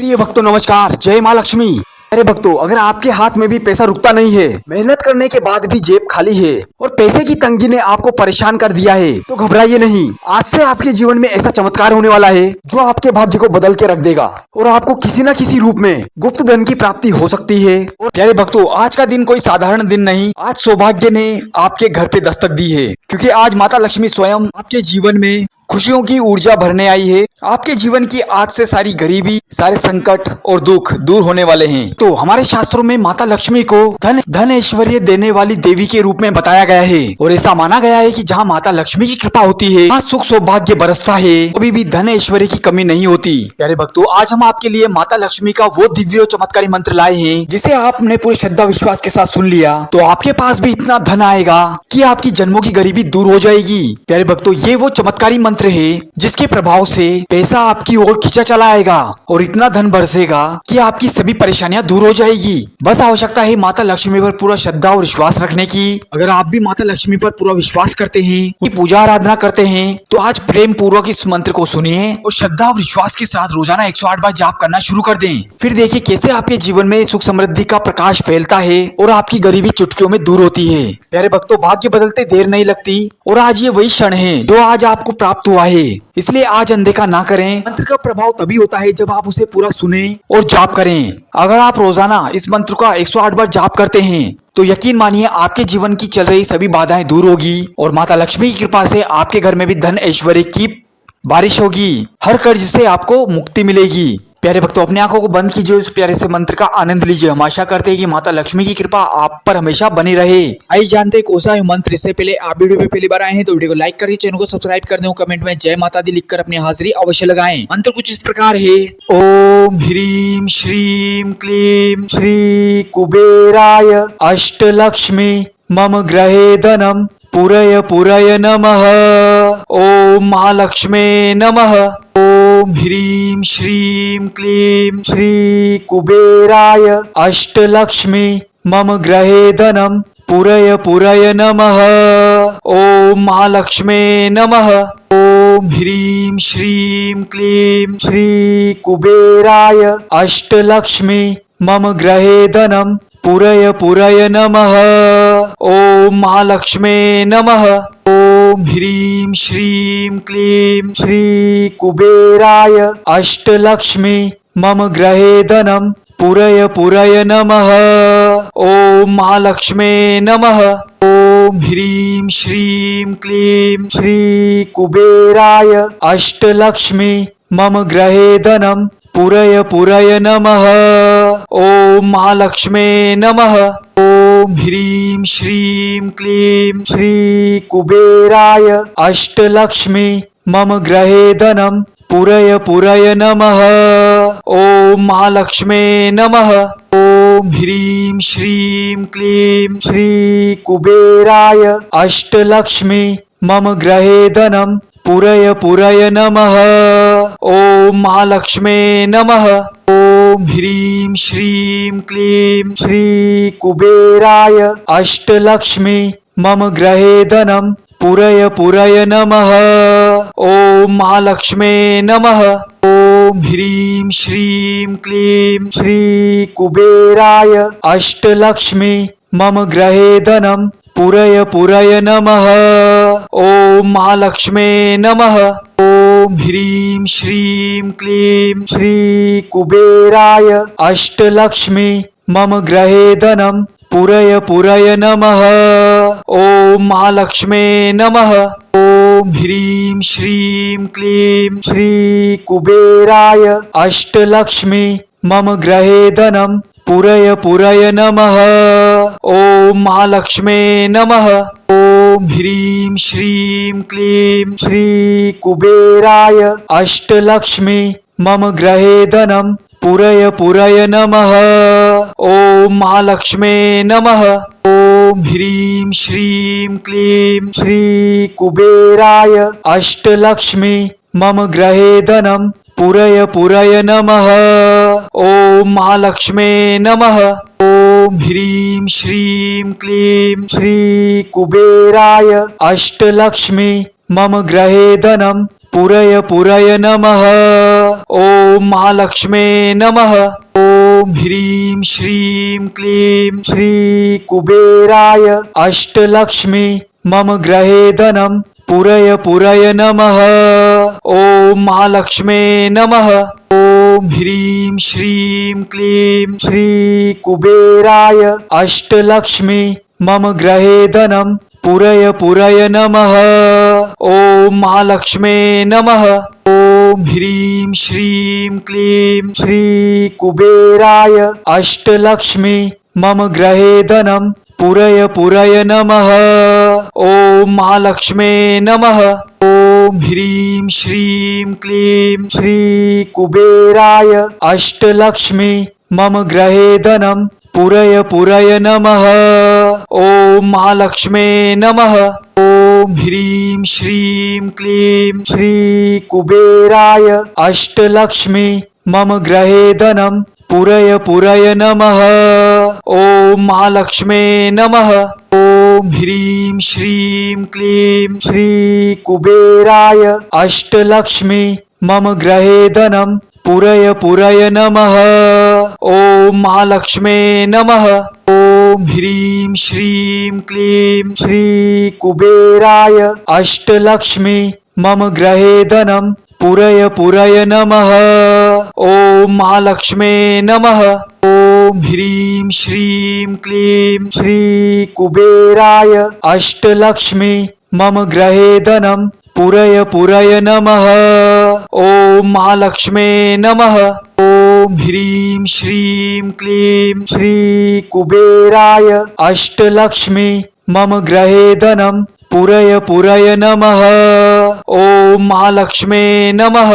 प्रिय भक्तों नमस्कार, जय माँ लक्ष्मी। अरे भक्तों, अगर आपके हाथ में भी पैसा रुकता नहीं है, मेहनत करने के बाद भी जेब खाली है और पैसे की तंगी ने आपको परेशान कर दिया है, तो घबराइए नहीं। आज से आपके जीवन में ऐसा चमत्कार होने वाला है जो आपके भाग्य को बदल के रख देगा और आपको किसी न किसी रूप में गुप्त धन की प्राप्ति हो सकती है। और प्यारे भक्तों, आज का दिन कोई साधारण दिन नहीं, आज सौभाग्य ने आपके घर पे दस्तक दी है, क्योंकि आज माता लक्ष्मी स्वयं आपके जीवन में खुशियों की ऊर्जा भरने आई है। आपके जीवन की आज से सारी गरीबी, सारे संकट और दुख दूर होने वाले हैं। तो हमारे शास्त्रों में माता लक्ष्मी को धन ऐश्वर्य देने वाली देवी के रूप में बताया गया है और ऐसा माना गया है कि जहाँ माता लक्ष्मी की कृपा होती है, वहाँ सुख सौभाग्य बरसता है, कभी भी धन ऐश्वर्य की कमी नहीं होती। प्यारे भक्तों, आज हम आपके लिए माता लक्ष्मी का वो दिव्य चमत्कारी मंत्र लाए हैं, जिसे आपने पूरे श्रद्धा विश्वास के साथ सुन लिया तो आपके पास भी इतना धन आएगा कि आपकी जन्मों की गरीबी दूर हो जाएगी। प्यारे भक्तों, ये वो चमत्कारी मंत्र है जिसके प्रभाव से पैसा आपकी ओर खींचा चला आएगा और इतना धन बरसेगा कि आपकी सभी परेशानियां दूर हो जाएगी। बस आवश्यकता है माता लक्ष्मी पर पूरा श्रद्धा और विश्वास रखने की। अगर आप भी माता लक्ष्मी पर पूरा विश्वास करते हैं, पूजा आराधना करते हैं, तो आज प्रेम पूर्वक इस मंत्र को सुनिए और श्रद्धा और विश्वास के साथ रोजाना 108 बार जाप करना शुरू कर दें। फिर देखिए कैसे आपके जीवन में सुख समृद्धि का प्रकाश फैलता है और आपकी गरीबी चुटकियों में दूर होती है। प्यारे भक्तों, भाग्य बदलते देर नहीं लगती और आज ये वही क्षण है जो आज आपको प्राप्त हुआ है, इसलिए आज अनदेखा ना करें। मंत्र का प्रभाव तभी होता है जब आप उसे पूरा सुने और जाप करें। अगर आप रोजाना इस मंत्र का 108 बार जाप करते हैं तो यकीन मानिए आपके जीवन की चल रही सभी बाधाएं दूर होगी और माता लक्ष्मी की कृपा से आपके घर में भी धन ऐश्वर्य की बारिश होगी। हर कर्ज से आपको मुक्ति मिलेगी। प्यारे भक्तों, अपनी आंखों को बंद कीजिए, इस प्यारे से मंत्र का आनंद लीजिए। हम आशा करते हैं कि माता लक्ष्मी की कृपा आप पर हमेशा बनी रहे। आइए जानते हैं कौन सा है मंत्र। इससे पहले आप वीडियो पे पहली बार आए हैं तो वीडियो को लाइक करिए, चैनल को सब्सक्राइब कर दें, कमेंट में जय माता दी लिखकर अपनी हाजिरी अवश्य लगाएं। मंत्र कुछ इस प्रकार है। ओम ह्रीम श्रीम क्लीम श्री कुबेराय अष्टलक्ष्मी मम ग्रहे धनम पुरय पुरय नमः। ओम महालक्ष्मे नमः। ओम ह्रीम श्रीम क्लीम श्री कुबेराय अष्टलक्ष्मी मम ग्रहे धनम पुरय पुरय नमः। ओम महालक्ष्मे नमः। ओम ह्रीम श्रीम क्लीम श्री कुबेराय अष्टलक्ष्मी मम ग्रहे धनम पुरय पुरय नमः। ओम महालक्ष्मे नमः। ओम ह्रीम श्रीम क्लीम श्री कुबेराय अष्टलक्ष्मी मम ग्रहे धनम पुरय पुरय नमः। ओम महालक्ष्मे नमः। ओम ह्रीम श्रीम क्लीम श्री कुबेराय अष्टलक्ष्मी मम ग्रहे धनम पुरय पुरय नमः। ओम महालक्ष्मे नमः। ओम ह्रीम श्रीम क्लीम श्री कुबेराय अष्टलक्ष्मी मम ग्रहे धनम पुरय पुरय नमः। ओम महालक्ष्मे नमः। ओम ह्रीम श्रीम क्लीम श्री कुबेराय अष्टलक्ष्मी मम ग्रहे धनम पुरय पुरय नमः। ओम महालक्ष्मे नमः। ओम ह्रीम श्रीम क्लीम श्री कुबेराय अष्टलक्ष्मी मम ग्रहे धनम पुरय पुरय नमः। ओम महालक्ष्मे नमः। ओम ह्रीम श्रीम क्लीम श्री कुबेराय अष्टलक्ष्मी मम ग्रहे धनम पुरय पुरय नमः। ओम महालक्ष्मे नमः। ओम ह्रीम श्रीम क्लीम श्री कुबेराय अष्टलक्ष्मी मम ग्रहे धनम पुरय पुरय नमः। ओम महालक्ष्मे नमः। ओम ह्रीम श्रीम क्लीम श्री कुबेराय अष्टलक्ष्मी मम ग्रहे धनम पुरय पुरय नमः। ओम महालक्ष्मे नमः। ओम ह्रीम श्रीम क्लीम श्री कुबेराय अष्टलक्ष्मी मम ग्रहे धनम पुरय पुरय नमः। ओम महालक्ष्मे नमः। ओम ह्रीम श्रीम क्लीम श्री कुबेराय अष्टलक्ष्मी मम ग्रहे धनम पुरय पुरय नमः। ओम महालक्ष्मे नमः। ओम ह्रीम श्रीम क्लीम श्री कुबेराय अष्टलक्ष्मी मम ग्रहे धनम पुरय पुरय नमः। ओम महालक्ष्मे नमः। ओम ह्रीं श्रीं क्लीं श्री कुबेराय अष्टलक्ष्मी मम ग्रहे धनं पुरय पुरय नमः। ओम महालक्ष्मे नमः। ओम ह्रीं श्रीं क्लीं श्री कुबेराय अष्टलक्ष्मी मम ग्रहे धनं पुरय पुरय नमः। ओम महालक्ष्मे नमः। ओम ह्रीं श्रीं क्लीं श्री कुबेराय अष्टलक्ष्मी मम ग्रहे धनं पुरय पुरय नमः। ओम महालक्ष्मे नमः। ओम ह्रीं श्रीं क्लीं श्री कुबेराय अष्टलक्ष्मी मम ग्रहे धनं पुरय पुरय नमः। ओम महालक्ष्मे नमः। ओम ह्रीं श्रीं क्लीं श्री कुबेराय अष्टलक्ष्मी मम ग्रहे धनं पुरय पुरय नमः। ओम महालक्ष्मे नमः। ओम ह्रीं श्रीं क्लीं श्री कुबेराय अष्टलक्ष्मी मम ग्रहे धनं पुरय पुरय नमः। ओम महालक्ष्मे नमः। ओम ह्रीं श्रीं क्लीं श्री कुबेराय अष्टलक्ष्मी मम ग्रहे धनं पुरय पुरय नमः। ओम महालक्ष्मे नमः। ओम ह्रीं श्रीं क्लीं श्री कुबेराय अष्टलक्ष्मी मम ग्रहे धनं पुरय पुरय नमः। ओम महालक्ष्मे नमः। ओम ह्रीं श्रीं क्लीं श्री कुबेराय अष्टलक्ष्मी मम ग्रहे धनं पुरय पुरय नमः। ओम महालक्ष्मे नमः।